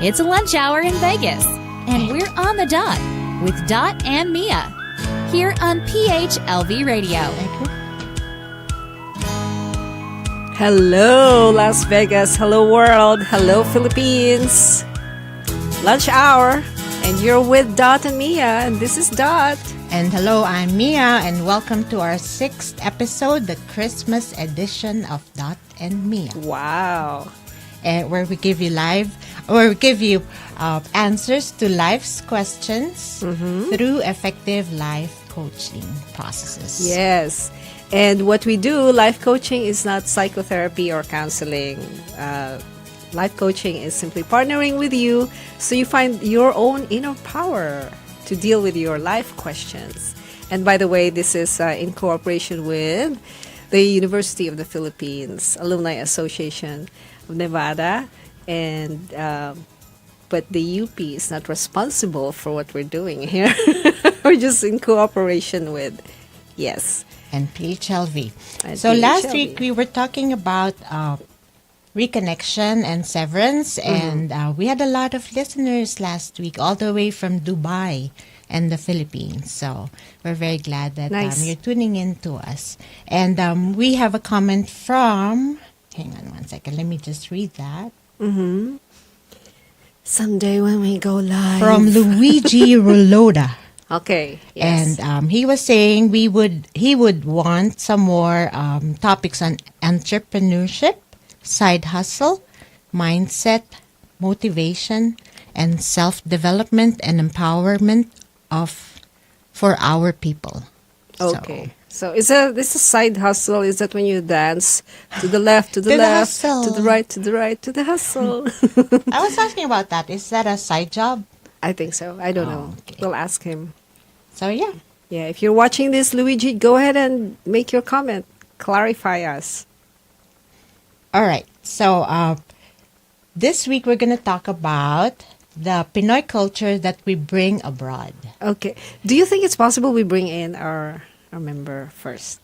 It's a lunch hour in Vegas, and we're on the dot with Dot and Mia here on PHLV Radio. Hello, Las Vegas. Hello, world. Hello, Philippines. Lunch hour, and you're with Dot and Mia, and this is Dot. And hello, I'm Mia, and welcome to our 6th episode, the Christmas edition of Dot and Mia. Wow. Where we give you answers to life's questions through effective life coaching processes. Yes. And what we do, life coaching is not psychotherapy or counseling. Life coaching is simply partnering with you so you find your own inner power to deal with your life questions. And by the way, this is in cooperation with the University of the Philippines Alumni Association of Nevada, and but the UP is not responsible for what we're doing here. We're just in cooperation with, yes. And PHLV. So last week we were talking about reconnection and severance, and we had a lot of listeners last week all the way from Dubai and the Philippines. So we're very glad that you're tuning in to us. And we have a comment from, hang on one second, let me just read that. Someday when we go live. From Luigi Roloda. Okay. Yes. And he was saying he would want some more topics on entrepreneurship, side hustle, mindset, motivation, and self-development and empowerment for our people. Okay. So is this a side hustle? Is that when you dance to the left, to the left, to the right, to the right, to the hustle? I was asking about that. Is that a side job? I think so. I don't know. Okay. We'll ask him. So yeah. Yeah, if you're watching this, Luigi, go ahead and make your comment. Clarify us. All right. So this week we're going to talk about the Pinoy culture that we bring abroad. Okay. Do you think it's possible we bring in our member first?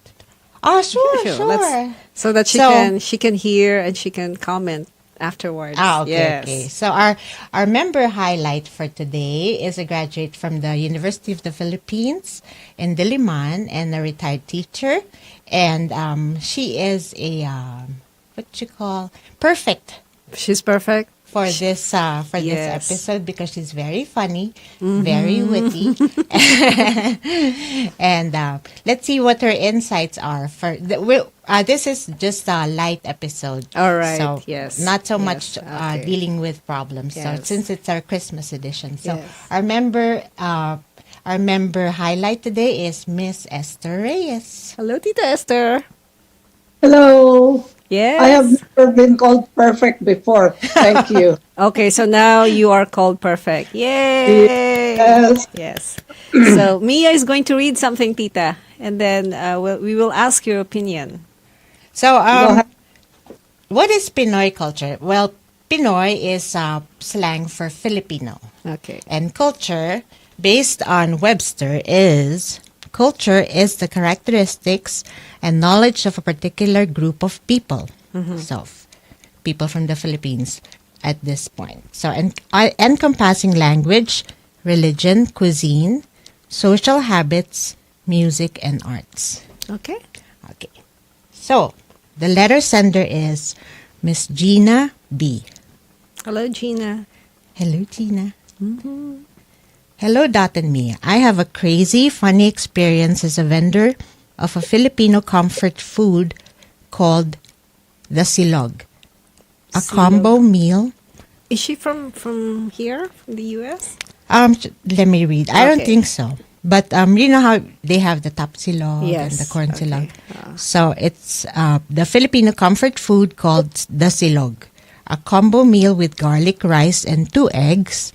Oh, sure. So that she can hear and she can comment afterwards. Okay, yes. okay. So our member highlight for today is a graduate from the University of the Philippines in Diliman and a retired teacher. And she is perfect. She's perfect for this episode because she's very funny, very witty, and let's see what her insights are. This is just a light episode. All right. So yes. Not so much dealing with problems. Yes. So since it's our Christmas edition, so yes. our member highlight today is Miss Ester Reyes. Hello, Tita Esther. Hello. Yes. I have never been called perfect before. Thank you. Okay, so now you are called perfect. Yay! Yes. So Mia is going to read something, Tita, and then we will ask your opinion. So, what is Pinoy culture? Well, Pinoy is slang for Filipino. Okay. And culture, based on Webster, is the characteristics and knowledge of a particular group of people. So, people from the Philippines at this point. So, encompassing language, religion, cuisine, social habits, music, and arts. Okay. Okay. So, the letter sender is Miss Gina B. Hello, Gina. Hello, Gina. Hello, Dot and Mia. I have a crazy, funny experience as a vendor of a Filipino comfort food called the silog. A combo meal. Is she from here, from the U.S.? Let me read. I don't think so. But you know how they have the tap silog and the corn silog. So it's the Filipino comfort food called the silog. A combo meal with garlic rice and 2 eggs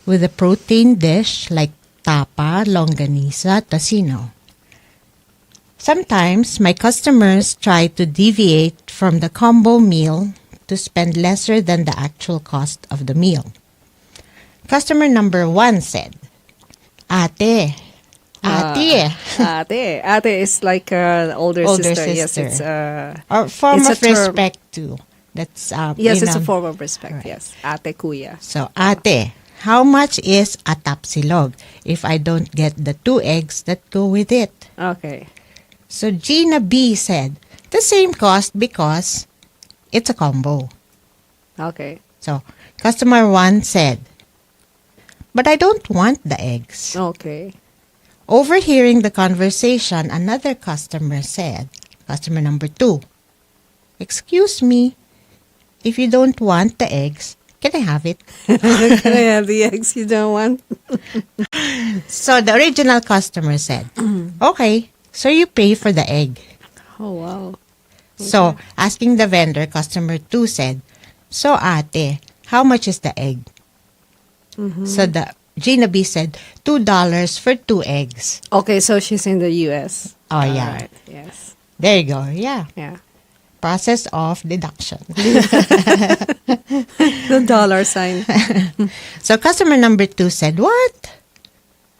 with a protein dish like tapa, longanisa, tocino. Sometimes my customers try to deviate from the combo meal to spend lesser than the actual cost of the meal. Customer number 1 said, Ate. Ate is like an older sister. Yes, it's or form it's of respect too. That's Yes, you it's a know. form of respect. Right. Yes. Ate, kuya. So, ate, how much is a tapsilog if I don't get the 2 eggs that go with it? Okay. So, Gina B said, the same cost because it's a combo. Okay. So, customer 1 said, but I don't want the eggs. Okay. Overhearing the conversation, another customer said, customer number 2, excuse me, if you don't want the eggs, can I have it? Can I have the eggs you don't want? So the original customer said, okay, so you pay for the egg. Oh, wow. So asking the vendor, customer 2 said, so ate, how much is the egg? So the Gina B said, $2 for 2 eggs. Okay, so she's in the U.S. Oh, yeah. All right. Yes. There you go. Yeah. Yeah. Process of deduction. The dollar sign. So customer number 2 said, what?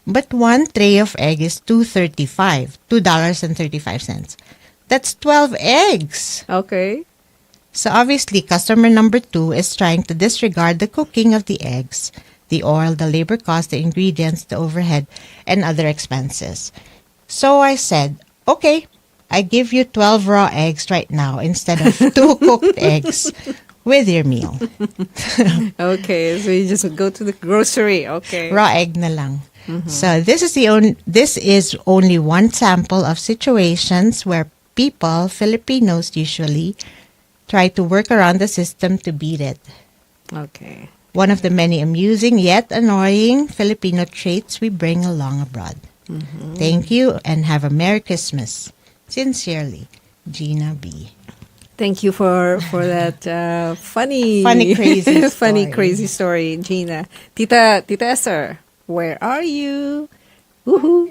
But 1 tray of egg is $2.35. That's 12 eggs. Okay. So obviously, customer number 2 is trying to disregard the cooking of the eggs, the oil, the labor cost, the ingredients, the overhead, and other expenses. So I said, okay, I give you 12 raw eggs right now instead of 2 cooked eggs with your meal. Okay, so you just go to the grocery. Okay. Raw egg na lang. So this is only one sample of situations where people, Filipinos usually, try to work around the system to beat it. Okay. One of the many amusing yet annoying Filipino traits we bring along abroad. Thank you and have a Merry Christmas. Sincerely, Gina B. Thank you for that funny crazy funny story. crazy story, Gina. Tita Esther, where are you? Woohoo!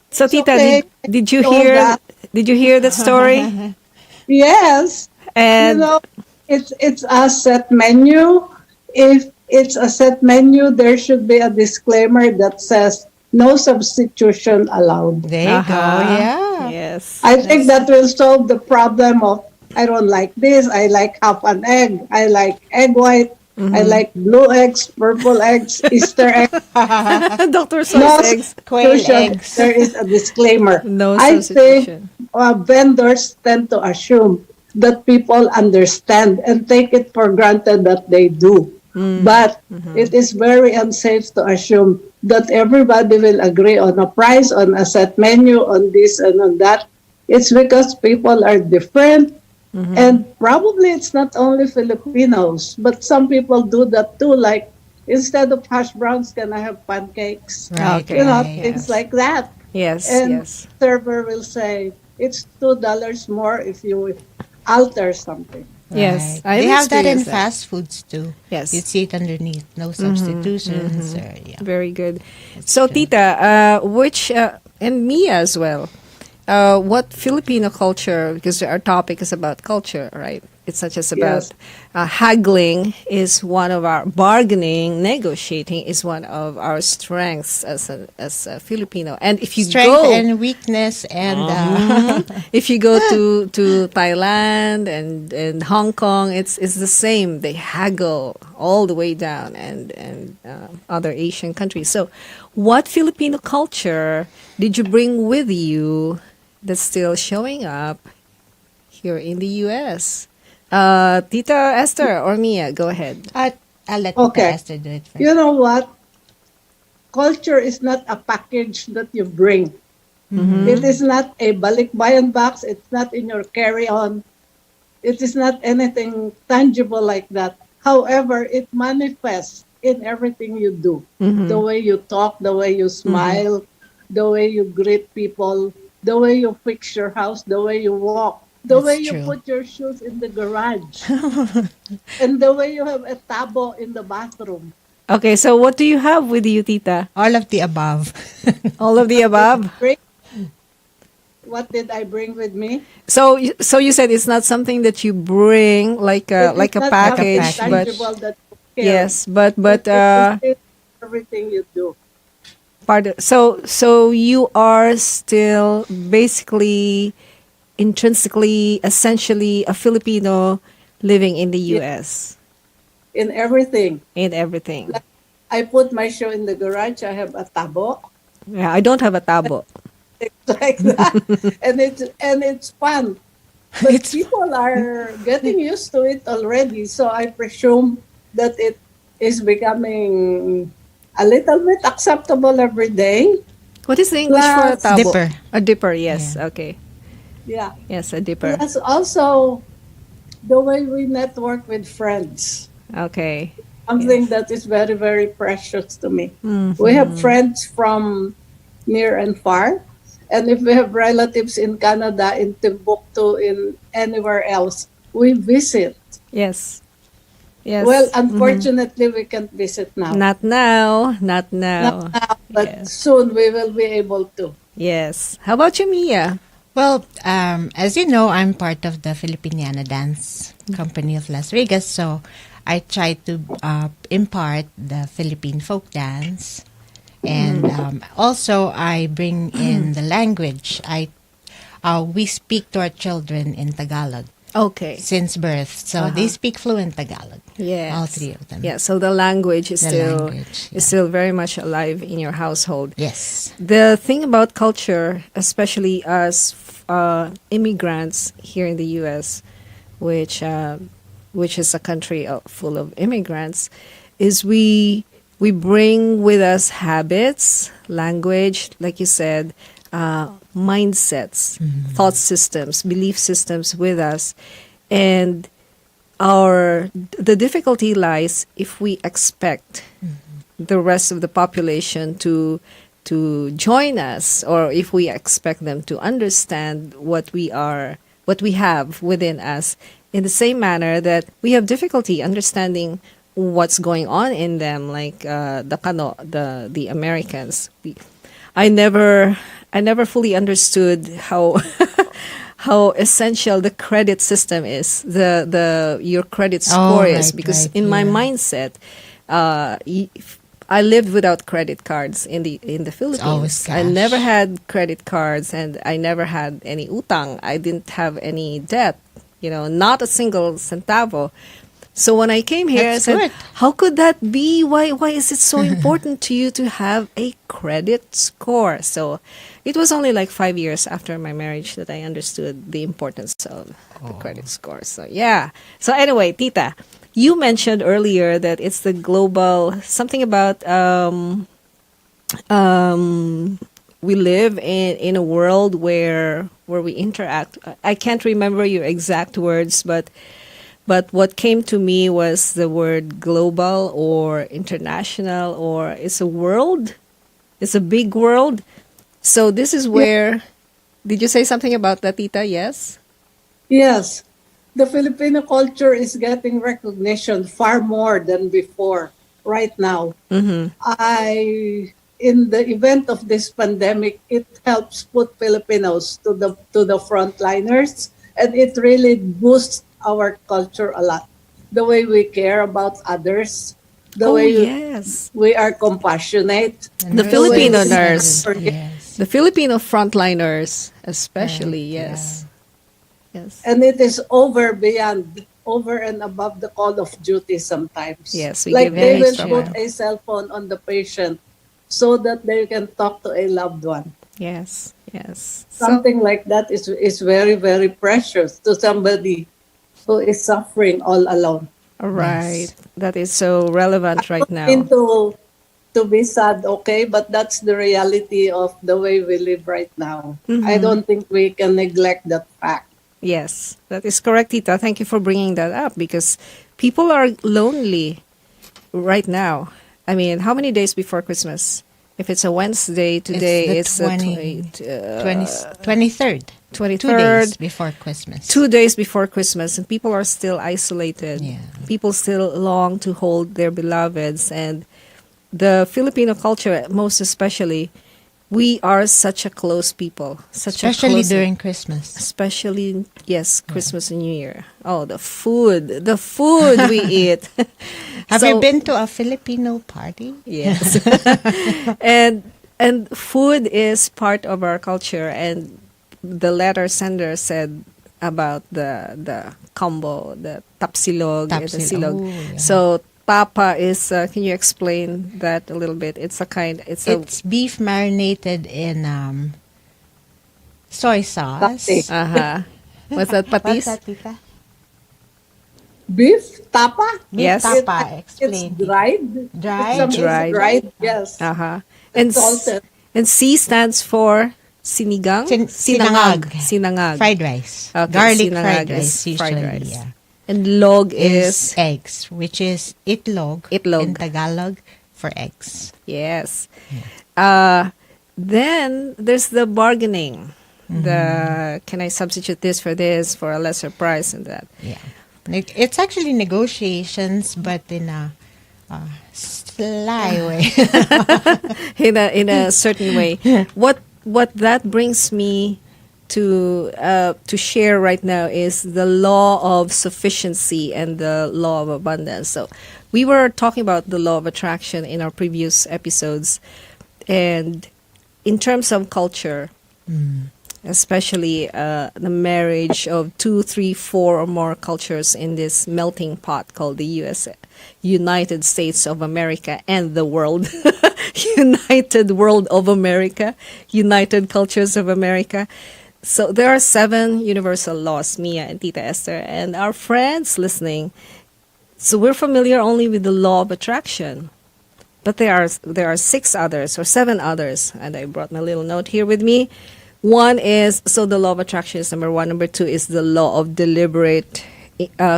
So Tita, okay. did you Hold hear that. did you hear that story? Yes. And It's a set menu. If it's a set menu, there should be a disclaimer that says no substitution allowed. There you go. Yeah. Yes. I think that will solve the problem of I don't like this. I like half an egg. I like egg white. I like blue eggs, purple eggs, Easter eggs. Dr. No Soy's eggs. Quail substitution. eggs. There is a disclaimer. No I think substitution. vendors tend to assume that people understand and take it for granted that they do. But it is very unsafe to assume that everybody will agree on a price, on a set menu, on this and on that. It's because people are different. And probably it's not only Filipinos, but some people do that too. Like, instead of hash browns, can I have pancakes? Right. Okay. You know, right. things like that. Yes, And yes. server will say, it's $2 more if you alter something. Yes. Right. They have that in experienced fast foods too. Yes. You see it underneath. No substitutions. Or, yeah. Very good. So, Tita, and Mia as well, what Filipino culture, because our topic is about culture, right? It's not just about Yes. haggling is one of our, bargaining, negotiating is one of our strengths as a Filipino. And if you Strength go, and weakness and if you go to Thailand and Hong Kong, it's the same. They haggle all the way down, and other Asian countries. So, what Filipino culture did you bring with you that's still showing up here in the U.S.? Tita Esther or Mia, go ahead. I'll let Okay. Esther do it first. You know what? Culture is not a package that you bring. It is not a balikbayan box. It's not in your carry-on. It is not anything tangible like that. However, it manifests in everything you do. The way you talk, the way you smile, the way you greet people, the way you fix your house, the way you walk, the That's way you true. put your shoes in the garage, and the way you have a tabo in the bathroom. Okay, so what do you have with you, Tita? All of the above. All of the above? What did I bring with me? So you said it's not something that you bring like a It is not package, something but tangible that you carry. yes, but It is everything you do. so you are still basically intrinsically, essentially a Filipino living in the Yeah. U.S. In everything. in everything. I put my shoe in the garage. I have a tabo. Yeah, I don't have a tabo. It's like that, and it's fun. But It's people are getting used to it already, so I presume that it is becoming a little bit acceptable every day. What is the English for a Plus, tabo? dipper. A dipper, yes. Yeah. Okay. Yeah. Yes, a dipper. Plus also the way we network with friends. Okay. Something Yes. that is very, very precious to me. We have friends from near and far. And if we have relatives in Canada, in Timbuktu, in anywhere else, we visit. Yes. Yes. Well, unfortunately, we can't visit now. Not now. Not Not now. now, but Yes. soon we will be able to. Yes. How about you, Mia? Well, as you know, I'm part of the Filipiniana Dance Company of Las Vegas, so I try to impart the Philippine folk dance, and also I bring in the language. We speak to our children in Tagalog Okay. since birth, so they speak fluent Tagalog. Yes. All three of them. Yeah, so the language is The still language, is still very much alive in your household. Yes. The thing about culture, especially as immigrants here in the U.S., which is a country full of immigrants, is we bring with us habits, language, like you said, mindsets, thought systems, belief systems with us, and the difficulty lies if we expect the rest of the population to join us, or if we expect them to understand what we have within us, in the same manner that we have difficulty understanding what's going on in them, like the Americans. I never fully understood how how essential the credit system is, your credit score is, right, because right, in my yeah. mindset, I lived without credit cards in the Philippines. always I cash. never had credit cards, and I never had any utang. I didn't have any debt, not a single centavo. So when I came here, That's I said, good. how could that be? Why is it so important to you to have a credit score? So it was only like 5 years after my marriage that I understood the importance of the credit score. So yeah. So anyway, Tita, you mentioned earlier that it's the global, something about we live in a world where we interact. I can't remember your exact words, but what came to me was the word global or international, or it's a world. It's a big world. So this is where, did you say something about that, Tita? Yes? Yes, the Filipino culture is getting recognition far more than before right now. In the event of this pandemic, it helps put Filipinos to the frontliners, and it really boosts our culture a lot. The way we care about others, the way yes. we are compassionate. The Filipino nurse. Yes. The Filipino frontliners, especially, Right, yes. Yes. And it is over and above the call of duty sometimes. Yes, we like give they very will extra put mile. a cell phone on the patient so that they can talk to a loved one. Yes, yes. Something like that is very, very precious to somebody who is suffering all alone. Right. That is so relevant right now. To be sad, okay, but that's the reality of the way we live right now. I don't think we can neglect that fact. Yes, that is correct, Tita. Thank you for bringing that up, because people are lonely right now. I mean, how many days before Christmas? If it's a Wednesday, today It's it's the 23rd. 23rd. 2 days before Christmas. 2 days before Christmas, and people are still isolated. Yeah. People still long to hold their beloveds, and the Filipino culture, most especially, we are such a close people. Especially during Christmas. Especially, yes, Christmas and New Year. Oh, the food we eat. Have you been to a Filipino party? Yes. and food is part of our culture, and the letter sender said about the combo, the tapsilog and the Tapsilog. silog. Oh, yeah. So tapa is, can you explain that a little bit? It's It's beef marinated in soy sauce. Tapsi. What's that, What's patis? that, Tita? Beef tapa? Beef Yes. tapa. It's Explain. dried. Dried? Some is Dried. dried, yes. And And salted. and C stands for sinigang? Sinangag. Sinangag. Fried rice. Okay, Garlic sinangag fried is rice usually. fried rice. Yeah. And log Is is eggs, which is itlog. Itlog. In Tagalog for eggs. yes. Then there's the bargaining. Can I substitute this for a lesser price and that? Yeah. It's actually negotiations, but in a sly way. in a certain way. What that brings me to share right now is the law of sufficiency and the law of abundance. So we were talking about the law of attraction in our previous episodes, and in terms of culture, especially the marriage of 2, 3, 4 or more cultures in this melting pot called the United States of America and the world. United World of America, United Cultures of America. So there are 7 universal laws, Mia and Tita Esther, and our friends listening. So we're familiar only with the law of attraction. But there are 6 others or 7 others, and I brought my little note here with me. One is, so the law of attraction is number 1. Number 2 is the law of deliberate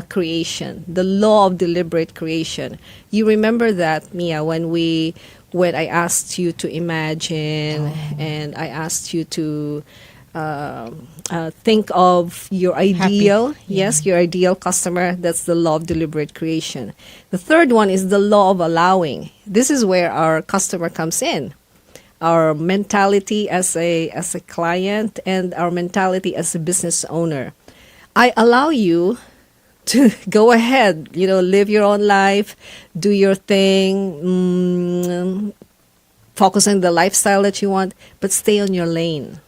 creation. The law of deliberate creation. You remember that, Mia, when I asked you to imagine and I asked you to think of your ideal, yes, your ideal customer. That's the law of deliberate creation. The third one is the law of allowing. This is where our customer comes in. Our mentality as a client and our mentality as a business owner. I allow you to go ahead, live your own life, do your thing, focus on the lifestyle that you want, but stay on your lane.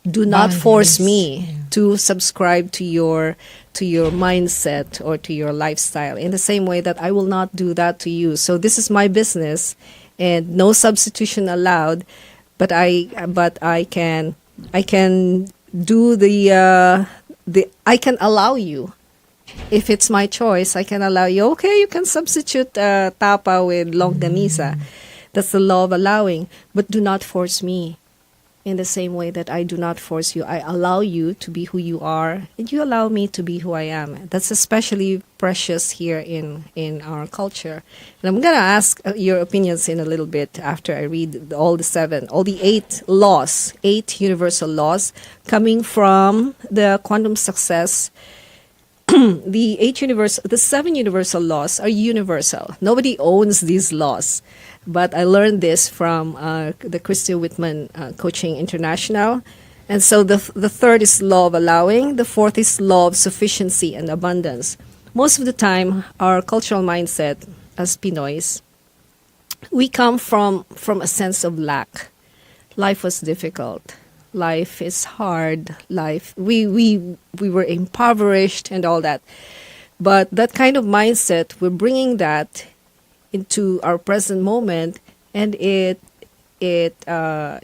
Do not force me to subscribe to your mindset or to your lifestyle in the same way that I will not do that to you. So this is my business and no substitution allowed, but I can do I can allow you. If it's my choice, I can allow you. Okay, you can substitute tapa with longganisa. That's the law of allowing, but do not force me. In the same way that I do not force you, I allow you to be who you are, and you allow me to be who I am. That's especially precious here in our culture. And I'm going to ask your opinions in a little bit after I read all the 8 laws, 8 universal laws coming from the quantum success. The 7 universal laws are universal. Nobody owns these laws. But I learned this from the Christy Whitman Coaching International. And so the third is law of allowing. The fourth is law of sufficiency and abundance. Most of the time, our cultural mindset as Pinoys, we come from a sense of lack. Life was difficult. Life is hard. We were impoverished and all that. But that kind of mindset, we're bringing that into our present moment, and it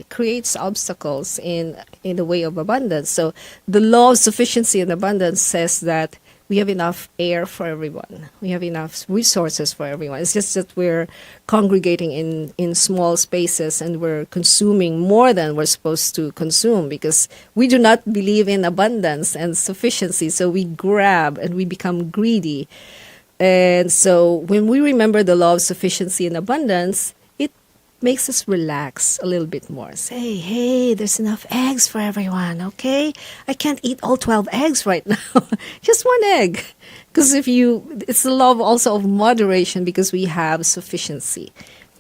creates obstacles in the way of abundance. So the law of sufficiency and abundance says that we have enough air for everyone. We have enough resources for everyone. It's just that we're congregating in small spaces and we're consuming more than we're supposed to consume because we do not believe in abundance and sufficiency. So we grab and we become greedy. And so when we remember the law of sufficiency and abundance, it makes us relax a little bit more. Say, hey, there's enough eggs for everyone, okay? I can't eat all 12 eggs right now. Just 1 egg. Because it's the law also of moderation because we have sufficiency.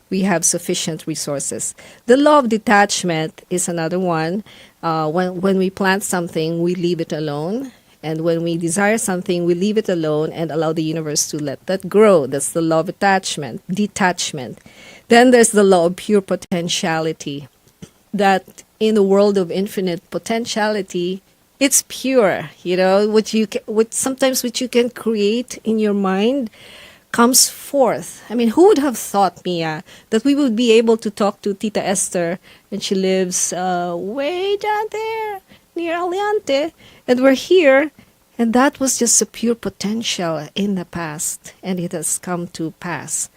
We have sufficient resources. The law of detachment is another one. When we plant something, we leave it alone. And when we desire something, we leave it alone and allow the universe to let that grow. That's the law of detachment. Then there's the law of pure potentiality. That in the world of infinite potentiality, It's pure, you know, what sometimes what you can create in your mind comes forth. I mean, who would have thought, Mia, that we would be able to talk to Tita Esther, and she lives way down there near Aliante, and we're here, and that was just a pure potential in the past, and it has come to pass.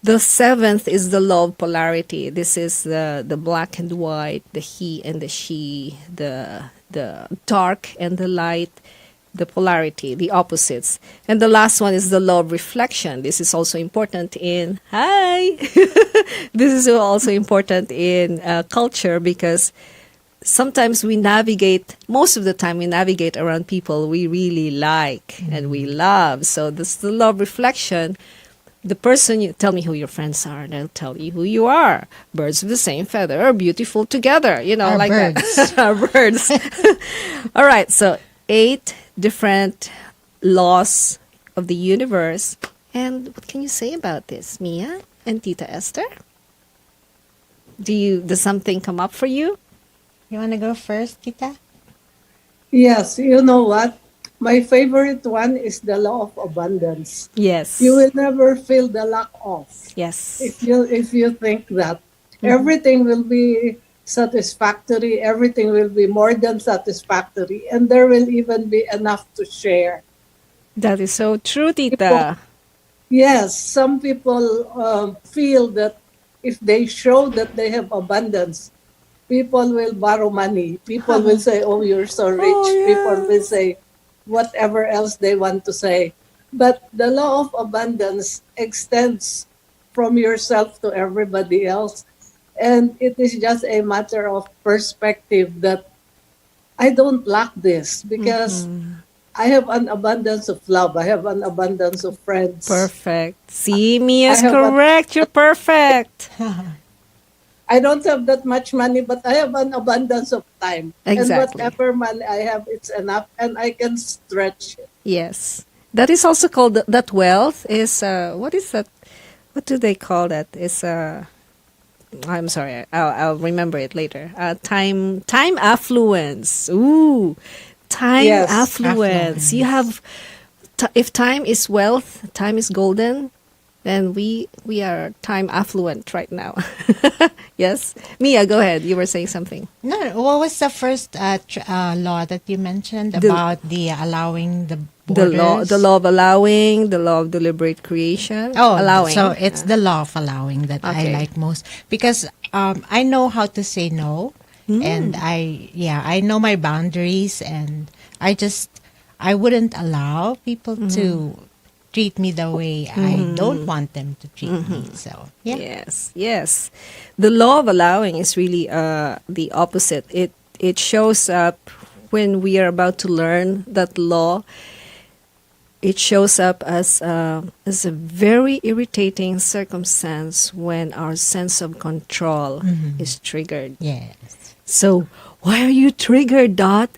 The seventh is the law of polarity. This is the black and white, the he and the she, the dark and the light, the polarity, the opposites. And the last one is the law of reflection. This is also important in this is also important in culture, because sometimes most of the time we navigate around people we really like and we love. So this is the law of reflection. The person, you tell me who your friends are, and I'll tell you who you are. Birds of the same feather are beautiful together, you know, Our like birds. that. Our birds. All right, so 8 different laws of the universe. And what can you say about this, Mia and Tita Esther? Does something come up for you? You want to go first, Tita? Yes, you know what? My favorite one is the law of abundance. Yes. You will never feel the lack of. Yes. If you think that everything will be satisfactory, everything will be more than satisfactory, and there will even be enough to share. That is so true, Tita. Yes, some people feel that if they show that they have abundance, people will borrow money. People will say, "Oh, you're so rich." Oh, People will say whatever else they want to say. But the law of abundance extends from yourself to everybody else. And it is just a matter of perspective that I don't lack this because I have an abundance of love. I have an abundance of friends. Perfect. See, Mia's I have correct. You're perfect. I don't have that much money, but I have an abundance of time. Exactly. And whatever money I have, it's enough, and I can stretch it. Yes. That is also called, that wealth is, what is that? What do they call that? It's, I'm sorry, I'll remember it later. Time affluence. Ooh, time Yes. affluence. You have, if time is wealth, time is golden, then we are time affluent right now. Yes, Mia, go ahead. You were saying something. No, what was the first law that you mentioned about the allowing the borders? The law of allowing, the law of deliberate creation. Oh, allowing. so it's the law of allowing that I Okay. like most because I know how to say no, and I know my boundaries, and I wouldn't allow people to treat me the way I don't want them to treat me. So yeah. Yes. The law of allowing is really the opposite. It shows up when we are about to learn that law. It shows up as a very irritating circumstance when our sense of control is triggered. Yes. So, why are you triggered, Dot?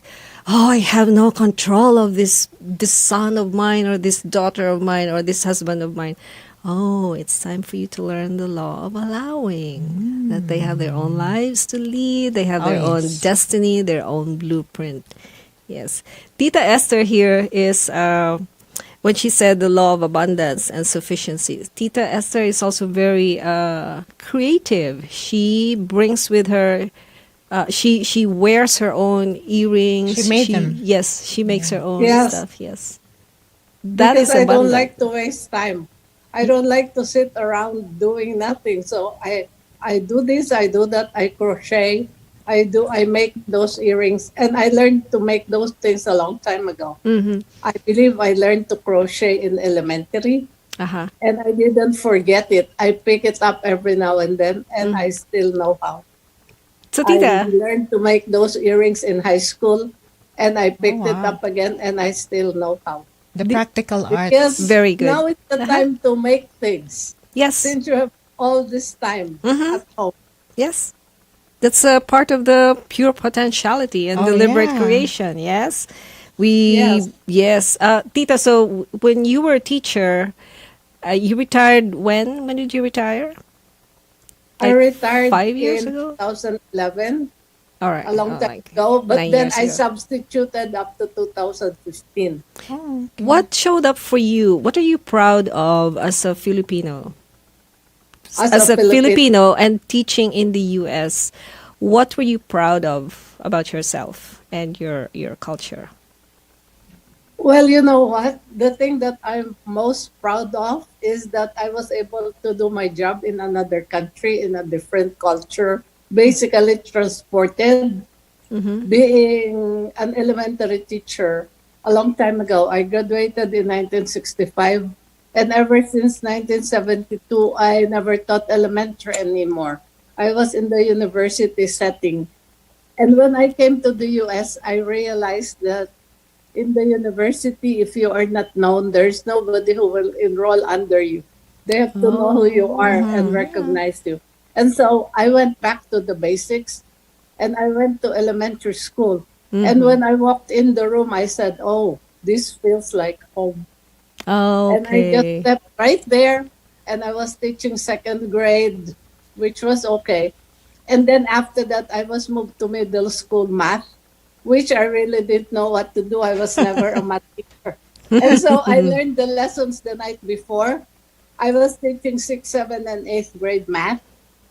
Oh, I have no control of this son of mine, or this daughter of mine, or this husband of mine. Oh, it's time for you to learn the law of allowing, that they have their own lives to lead, they have their own destiny, their own blueprint. Yes. Tita Esther here is, when she said the law of abundance and sufficiency, Tita Esther is also very creative. She brings with her, she wears her own earrings. She made them. Yes, she makes her own Yes. stuff. Yes, that Because is I abundant. don't like to waste time. I don't like to sit around doing nothing. So I do this, I do that, I crochet, I make those earrings, and I learned to make those things a long time ago. I believe I learned to crochet in elementary, Uh-huh. and I didn't forget it. I pick it up every now and then, and I still know how. So I Tita, learned to make those earrings in high school, and I picked it wow. up again, and I still know how. The practical arts. Because Very good. now is the time to make things. yes, Since you have all this time at home. yes, that's a part of the pure potentiality and Oh, deliberate yeah. creation. Yes, yes. Tita, so when you were a teacher, you retired when? When did you retire? I Like retired 5 years in ago? 2011, All right. a long Oh, time like ago. But 9 then years I ago. substituted up to 2015. Oh, okay. What showed up for you? What are you proud of as a Filipino? As A a Filipino. Filipino and teaching in the US, what were you proud of about yourself and your culture? Well, you know what? The thing that I'm most proud of is that I was able to do my job in another country, in a different culture, basically transported. Mm-hmm. Being an elementary teacher a long time ago, I graduated in 1965. And ever since 1972, I never taught elementary anymore. I was in the university setting. And when I came to the US, I realized that in the university, if you are not known, there's nobody who will enroll under you. They have to know who you are and recognize you. And so I went back to the basics and I went to elementary school. And when I walked in the room, I said, oh, this feels like home. And I just Okay. stepped right there and I was teaching second grade, which was okay. And then after that, I was moved to middle school math, which I really didn't know what to do. I was never a math teacher. And so I learned the lessons the night before. I was teaching 6th, 7th, and 8th grade math.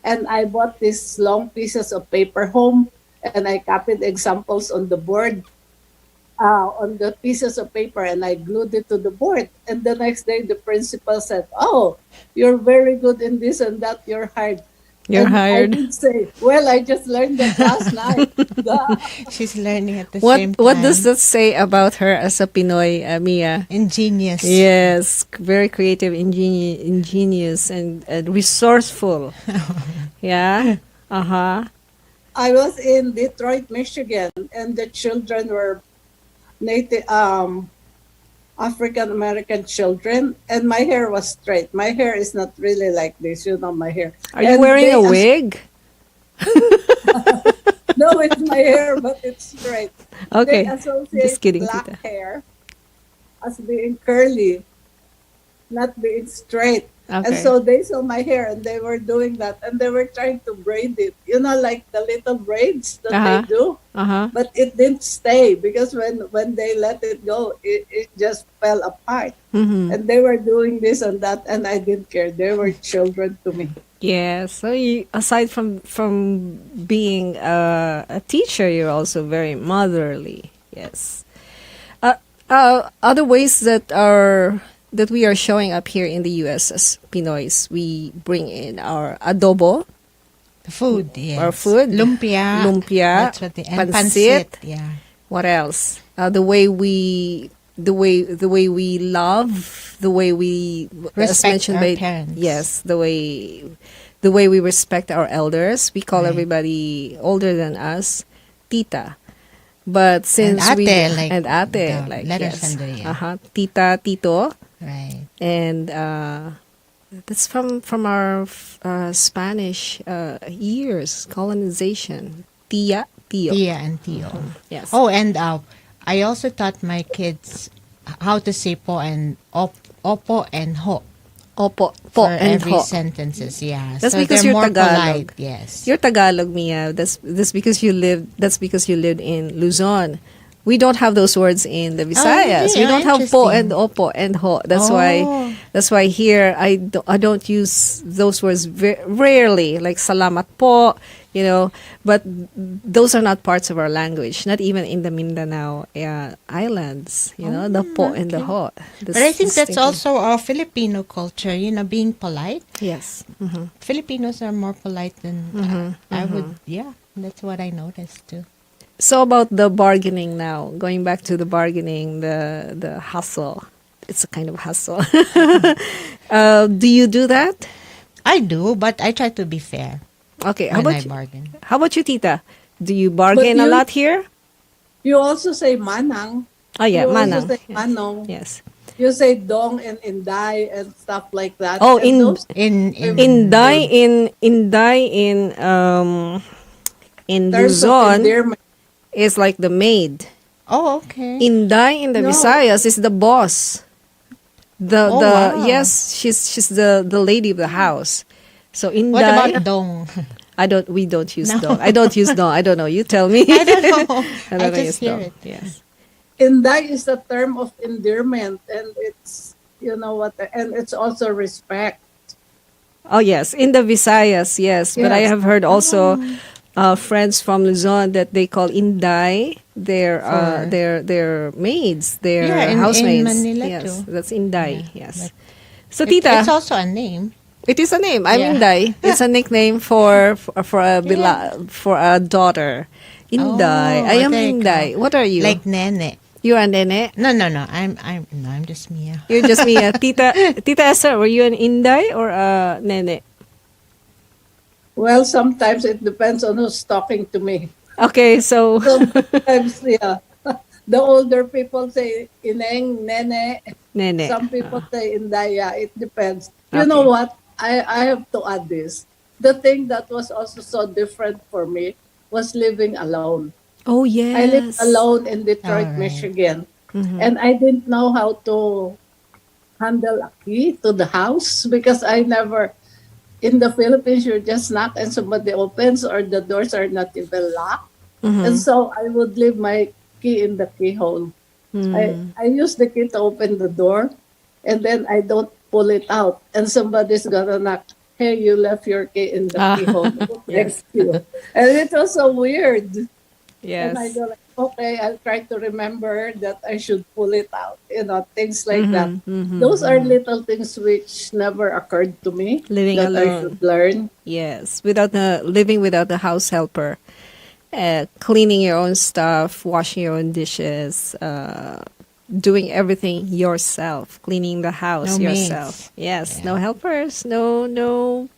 And I bought these long pieces of paper home and I copied examples on the board, on the pieces of paper, and I glued it to the board. And the next day, the principal said, oh, you're very good in this and that. You're hired. You're And I hired. did say, well, I just learned that last night. Duh. She's learning at the What same time. what does that say about her as a Pinoy, Mia? Ingenious. Yes, very creative, ingenious, and resourceful. Yeah. Uh-huh. I was in Detroit, Michigan, and the children were native African American children, and my hair was straight. My hair is not really like this, you know, my hair. Are you And wearing they a wig? No, it's my hair, but it's straight. Okay. They associate Just kidding, black Tita. hair as being curly, not being straight. And Okay. so they saw my hair and they were doing that and they were trying to braid it, you know, like the little braids that Uh-huh. they do. Uh-huh. But it didn't stay because when they let it go, it just fell apart. Mm-hmm. And they were doing this and that, and I didn't care. They were children to me. Yeah. So you, aside from being a teacher, you're also very motherly. Yes. Other ways that we are showing up here in the U.S. as Pinoys, we bring in our adobo, Food, yes. our food, Lumpia. lumpia, That's what and pancit. Yeah. What else? The way we love, the way we as Respect mentioned our by parents. yes, the way we respect our elders. We call Right. everybody older than us tita. But since And we ate, like and ate, the like letters yes, under, yeah. tita, tito, Right. and that's from our Spanish years colonization. Tia, tio. Tia and Tio. Yes. Oh, and I also taught my kids how to say po and opo and ho Opo, for po, and every ho. sentences. Yeah, That's so because they're you're more Tagalog. polite. Yes. You're Tagalog, Mia. That's because you lived. That's because you lived in Luzon. We don't have those words in the Visayas. really? We don't have po Interesting. and opo and ho. Oh. That's why here I don't use those words rarely, like salamat po, you know. But those are not parts of our language. Not even in the Mindanao islands, you know, the po and the ho. But I think that's also a Filipino culture. Being polite. yes. Mm-hmm. Filipinos are more polite than I would. Yeah, that's what I noticed too. So about the bargaining now, going back to the bargaining, the hustle. It's a kind of hustle. Do you do that? I do, but I try to be fair Okay. when I bargain. How about you, Tita? Do you bargain a you- lot here? You also say manang. Oh yeah, You also manang. say Yes. manong. Yes. You say dong and inday and stuff like that. Oh, And those- In Inday in terms of Luzon endearment. is like the maid. Oh, okay. Inday in the No. Visayas is the boss. Oh, wow. Yes, she's the lady of the house. So What about Inday. dong? We don't use No. don't. I don't use don't. I don't know. You tell me. I don't know. I I don't just use hear don't. it. Yes. Inday is a term of endearment, and it's, you know what, and it's also respect. Oh yes, in the Visayas, yes. But I Yes. have heard also friends from Luzon that they call Inday For- their maids, their Yeah, in housemaids. Manila Yes, too. that's Inday. Yeah, Yes. but So It's Tita, also a name. it is a name. I'm Yeah. Inday. It's a nickname for a Yeah. for a daughter. Inday. I am there you go. Inday. What are you? Like Nene. You are Nene. No. I'm just Mia. You're just me, Tita Esther. Were you an Inday or a Nene? Well, sometimes it depends on who's talking to me. Okay, so Sometimes, yeah, the older people say ineng, nene. Nene. Some people say indaya. It depends. You Okay. know what? I have to add this. The thing that was also so different for me was living alone. Oh yes. I lived alone in Detroit, Alright. Michigan. And I didn't know how to handle a key to the house because I never, in the Philippines, you just knock and somebody opens or the doors are not even locked. And so I would leave my key in the keyhole. I use the key to open the door and then I don't pull it out. And somebody's gonna knock, hey, you left your key in the keyhole. Next to you. And it was so weird. Yes. And I go like, okay, I'll try to remember that I should pull it out. You know, things like that. Those are little things which never occurred to me Living that I alone. should learn. Yes, without the living without the house helper, cleaning your own stuff, washing your own dishes, doing everything yourself, cleaning the house No yourself. maids. Yes, Yeah. no helpers, no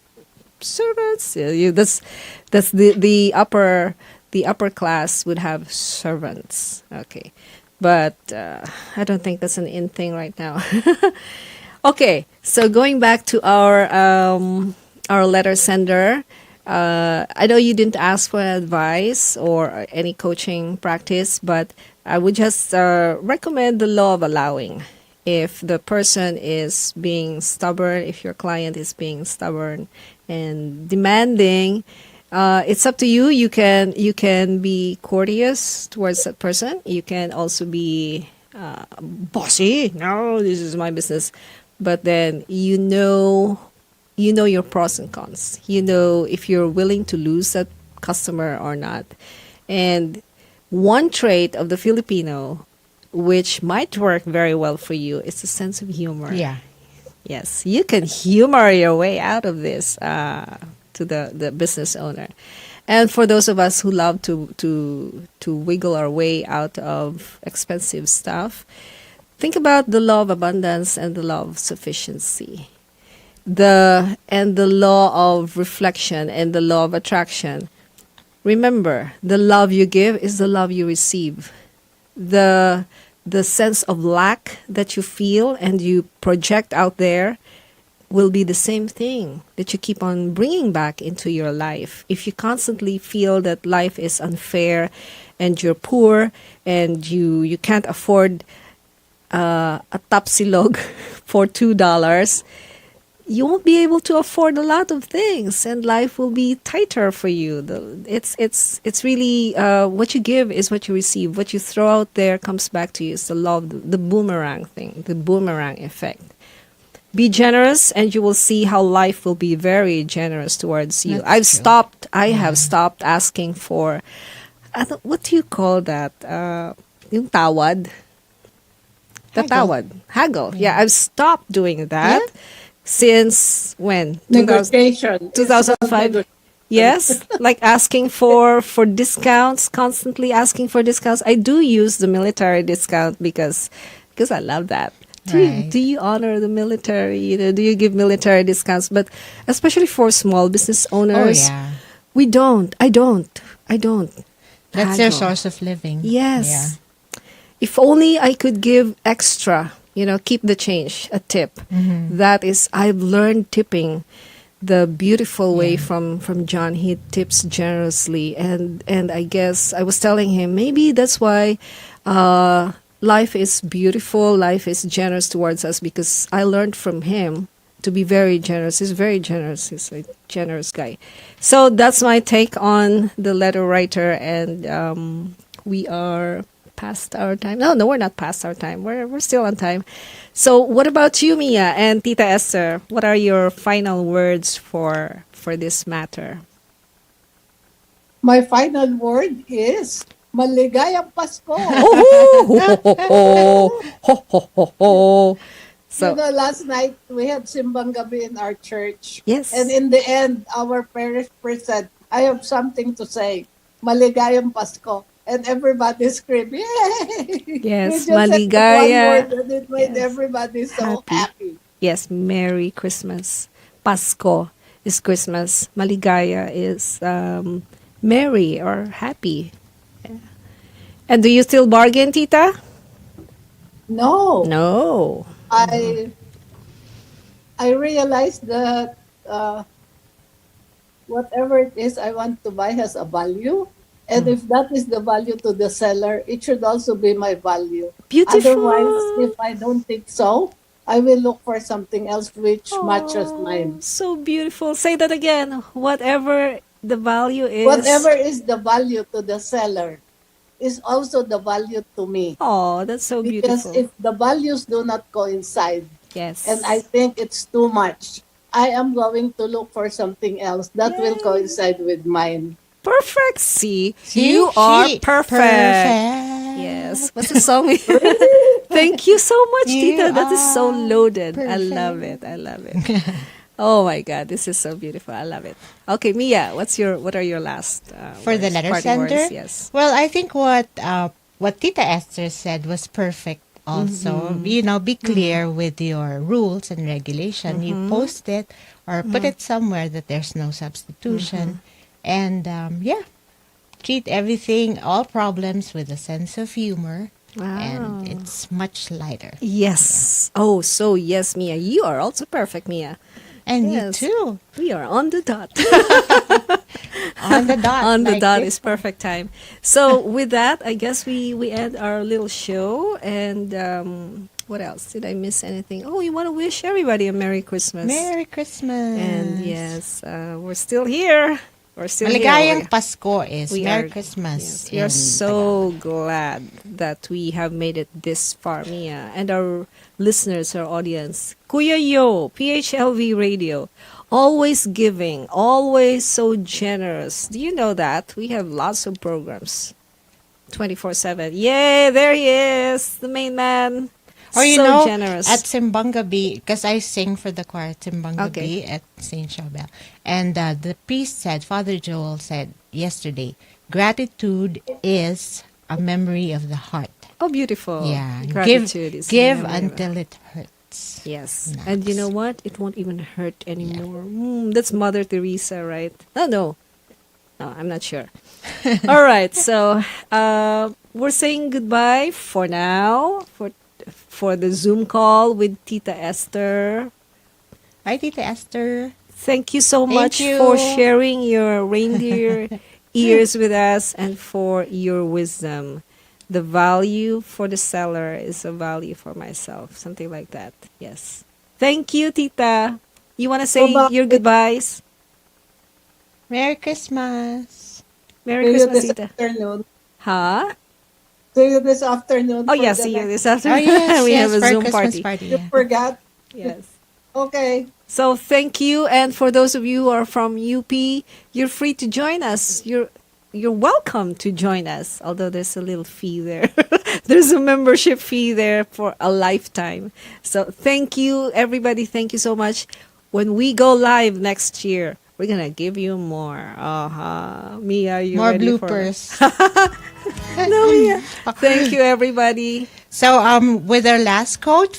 servants. That's the upper class would have servants. Okay, but I don't think that's an in thing right now. Okay, so going back to our letter sender, I know you didn't ask for advice or any coaching practice, but I would just recommend the law of allowing. If the person is being stubborn, if your client is being stubborn and demanding, it's up to you. You can be courteous towards that person. You can also be bossy. No, this is my business. But then you know your pros and cons. You know if you're willing to lose that customer or not. And one trait of the Filipino, which might work very well for you, is a sense of humor. Yeah. Yes, you can humor your way out of this to the business owner. And for those of us who love to wiggle our way out of expensive stuff, think about the law of abundance and the law of sufficiency. The law of reflection and the law of attraction. Remember, the love you give is the love you receive. The sense of lack that you feel and you project out there will be the same thing that you keep on bringing back into your life. If you constantly feel that life is unfair and you're poor and you can't afford a tapsilog for $2, you won't be able to afford a lot of things, and life will be tighter for you. It's really what you give is what you receive. What you throw out there comes back to you. It's the law of the boomerang thing, the boomerang effect. Be generous, and you will see how life will be very generous towards you. That's true. I have stopped asking for, what do you call that? Yung tawad. The Haggle. tawad. Haggle. Yeah, I've stopped doing that. Yeah? Since when? Negotiation. 2005. Yes, like asking for discounts, constantly asking for discounts. I do use the military discount because I love that. Right. Do you honor the military? Do you give military discounts? But especially for small business owners, yeah. we don't. I don't. That's their Haggle. source of living. Yes. If only I could give extra, keep the change, a tip. That is, I've learned tipping the beautiful way from John. He tips generously. And I guess I was telling him, maybe that's why life is beautiful, life is generous towards us, because I learned from him to be very generous. He's very generous. He's a generous guy. So that's my take on the letter writer, and we are past our time. No, we're not past our time. We're still on time. So what about you, Mia and Tita Esther? What are your final words for this matter? My final word is maligayang Pasko. So, Last night we had Simbang Gabi in our church. yes. And in the end, our parish priest said, I have something to say. Maligayang Pasko. And everybody screamed, yay! Yes, We just said maligaya. one word and it made Yes. everybody so happy. Yes, Merry Christmas. Pasko is Christmas. Maligaya is merry or happy. Yeah. And do you still bargain, Tita? No. No. I realized that whatever it is I want to buy has a value. And if that is the value to the seller, it should also be my value. Beautiful. Otherwise, if I don't think so, I will look for something else which matches mine. So beautiful. Say that again. Whatever the value is. Whatever is the value to the seller is also the value to me. Oh, that's so Because beautiful. if the values do not coincide, Yes. and I think it's too much, I am going to look for something else that will coincide with mine. Perfect. See, you are perfect. Yes. What's the song? Thank you so much, You Tita. That is so are loaded. I love it. I love it. Oh my God, this is so beautiful. I love it. Okay, Mia, what are your last For the words, letter parting sender? words? Yes. Well, I think what Tita Esther said was perfect also. You know, be clear with your rules and regulation. You post it or put it somewhere that there's no substitution. And treat everything, all problems with a sense of humor. Wow. And it's much lighter. Yes. Oh, so yes, Mia, you are also perfect, Mia. And Yes. you too. We are on the dot. On the dot. On the like dot this. is perfect time. So with that, I guess we end our little show. And what else? Did I miss anything? Oh, you want to wish everybody a Merry Christmas. Merry Christmas. And yes, we're still here. We're still Maligayang here. Pasko is We Merry are- Christmas. Yes, we are in so glad that we have made it this far, Mia, and our listeners, our audience. Kuya Yo, PHLV Radio, always giving, always so generous. Do you know that? We have lots of programs, 24/7. Yay, there he is, the main man. Or you so know, generous. at Simbangabi, because I sing for the choir at Simbangabi Okay. at St. Chabel, and the priest said, Father Joel said yesterday, gratitude is a memory of the heart. Oh, beautiful. Yeah, Gratitude is give memory of- until it hurts. Yes. Nice. And you know what? It won't even hurt anymore. That's Mother Teresa, right? No, I'm not sure. All right. So we're saying goodbye for now for the Zoom call with Tita Esther. Hi, Tita Esther. Thank you so Thank much you. for sharing your reindeer ears with us and for your wisdom. The value for the seller is a value for myself. Something like that. Yes. Thank you, Tita. You want to say Bye-bye. your goodbyes? Merry Christmas. Merry See you Christmas, this Tita. afternoon. Huh? See you this afternoon. Oh, for yeah. the See you next- this afternoon. Oh, yes, we yes, have a for Zoom Christmas party. You yeah. forgot? Yes. Okay. So thank you, and for those of you who are from UP, you're free to join us. You're welcome to join us. Although there's a little fee there, there's a membership fee there for a lifetime. So thank you, everybody. Thank you so much. When we go live next year, we're gonna give you more. Mia, you More ready bloopers. No, Mia. Thank you, everybody. So, with our last quote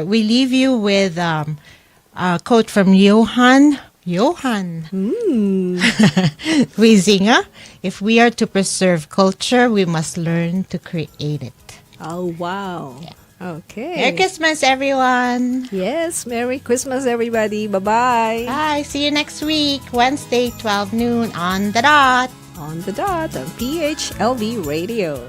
we leave you with a quote from Johann Huizinga. If we are to preserve culture, we must learn to create it. Oh wow. Okay. Merry Christmas, everyone. Yes, Merry Christmas, everybody. Bye-bye. Bye. See you next week, Wednesday, 12 noon on the dot. On the dot on PHLV Radio.